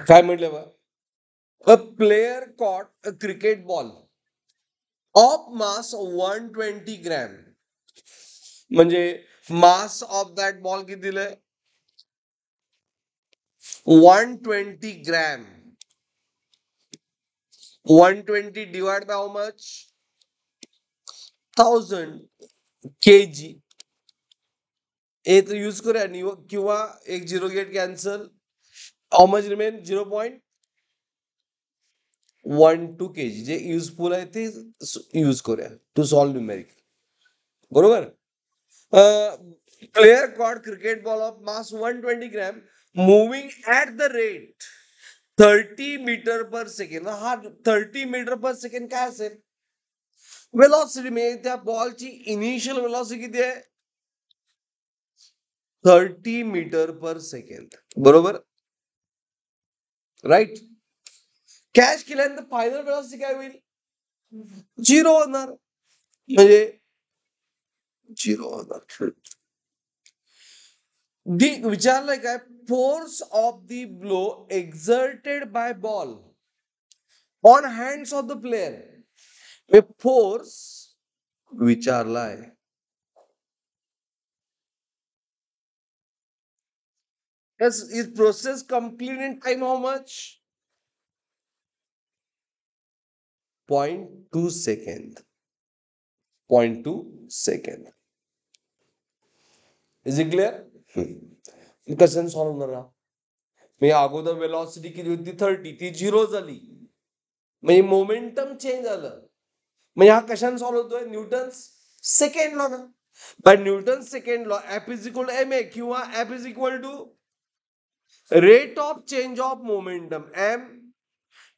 काय म्हटलं बा? A player caught a cricket ball of mass 120 gram. म्हणजे मास ऑफ दॅट बॉल किती दिलंय? 120 gram. 120 divide by how much? 1000 kg. ए तर यूज करूया किंवा एक zero get cancel. How much remain? 0.12 kg. जे युजफुल आहे ते यूज करूया टू सॉल्व न्यूमेरिक. बरोबर. Player got cricket ball of mass 120 gram moving at the rate 30 metre per second. हा 30 मीटर पर सेकंड काय असेल? वेलॉसिटी म्हणजे त्या बॉलची इनिशियल वेलॉसिटी किती आहे? 30 मीटर पर सेकंड. बरोबर. राईट. कॅच केल्यानंतर फायनल वेलॉसिटी काय होईल? 0 होणार. म्हणजे 0 होणार. विचारलंय काय? Force of the blow exerted by ball on hands of the player. Force विचारलाय. Yes, is process complete in time how much? 0.2 second. 0.2 second. Is it clear? कसं सॉल्व्ह होणार हा? मी अगोदर वेलॉसिटी किती होती? 30. ती 0 झाली. म्हणजे मोमेंटम चेंज झालं. म्हणजे हा कशाने सॉल्व्ह होतोय? न्यूटन्स सेकंड लॉ ना. By Newton second law F is equal to M A किंवा F is equal to rate of change of momentum M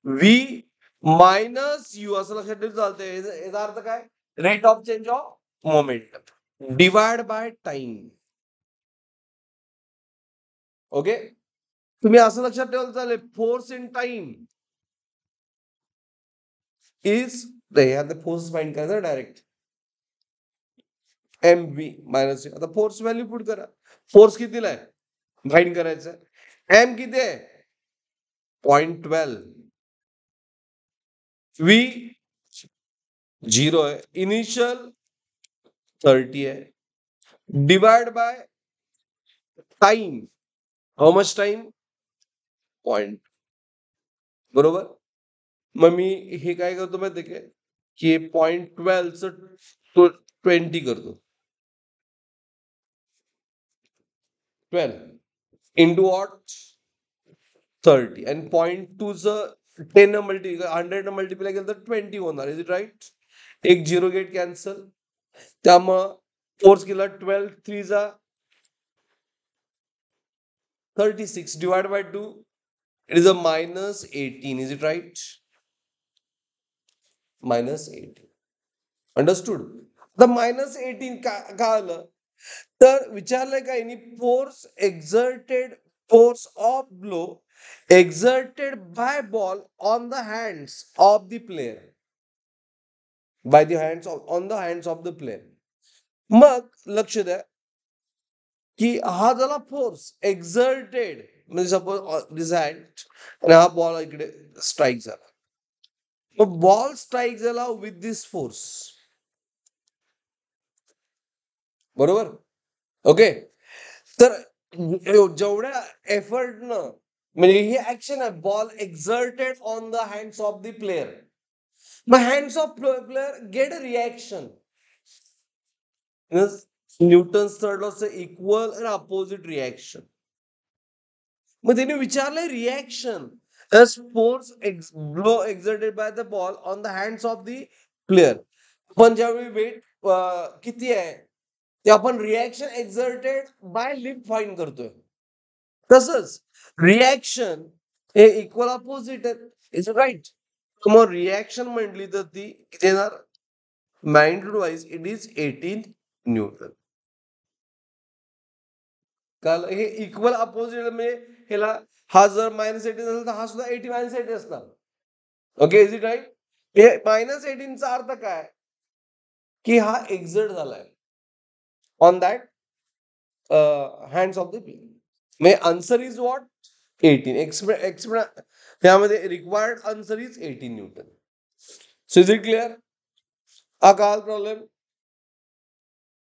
V minus U असं लक्षात ठेवून चालतंय. याचा अर्थ काय? Rate of change of momentum divide by time. Okay. तुम्ही असं लक्षात ठेवायला चालेल force in time is force find करायचं डायरेक्ट एम व्ही मायनस. आता फोर्स व्हॅल्यू पुट करा. फोर्स कितीला आहे फाइंड करायचं? एम किती आहे? 0.12. व्ही 0 आहे. इनिशियल 30 आहे. Divide by time. How much time? Point. बरोबर. मग मी हे काय करतो माहिती काय की 0.12 20 करतो. 12 इंटू वॉट? 30. आणि 0.2च 10 100 मल्टिप्लाय केलं तर 20 होणार. Is it right? एक झिरो गेट कॅन्सल. त्यामुळं फोर्स केला 12 3 जा 36 divide by 2. It is a -18. Is it right? -18. Understood? The -18 का आलं? तर विचारलंय काय? Force exerted force of blow exerted by ball on the hands of the player. By the hands on the hands of the player. मग लक्ष द्या की हा झाला फोर्स एक्झर्टेड. म्हणजे सपोज दिस हँड आणि हा बॉल इकडे स्ट्राईक झाला. मग बॉल स्ट्राईक झाला विथ दिस फोर्स. बरोबर. ओके. तर जेवढ्या एफर्टनं म्हणजे ही ऍक्शन आहे ball exerted on the hands of the player. मग hands of player get a reaction. Newton's third लॉचं इक्वल आणि अपोजिट रिॲक्शन. मग त्यांनी विचारलंय reaction force blow exerted by the ball on the hands of the player. पण ज्यावेळी weight किती आहे ते आपण रिॲक्शन एक्झर्टेड बाय लिप फाइंड करतोय. तसंच रिॲक्शन हे इक्वल अपोजिट आहे. Is right? मग रिॲक्शन म्हटली तर ती किती येणार? Magnitude wise it is 18 newton. काल हे इक्वल अपोजिट म्हणजे ह्याला हा जर -18 असेल तर हा सुद्धा 80 -80 असणार. ओके. Is it right? हे -18चा अर्थ काय? की हा एक्झर्ट झालाय on that hands of the player. म्हणजे आन्सर इज व्हॉट? 18. त्यामध्ये required answer is 18 newton. So is it clear? हा कळाल प्रॉब्लेम?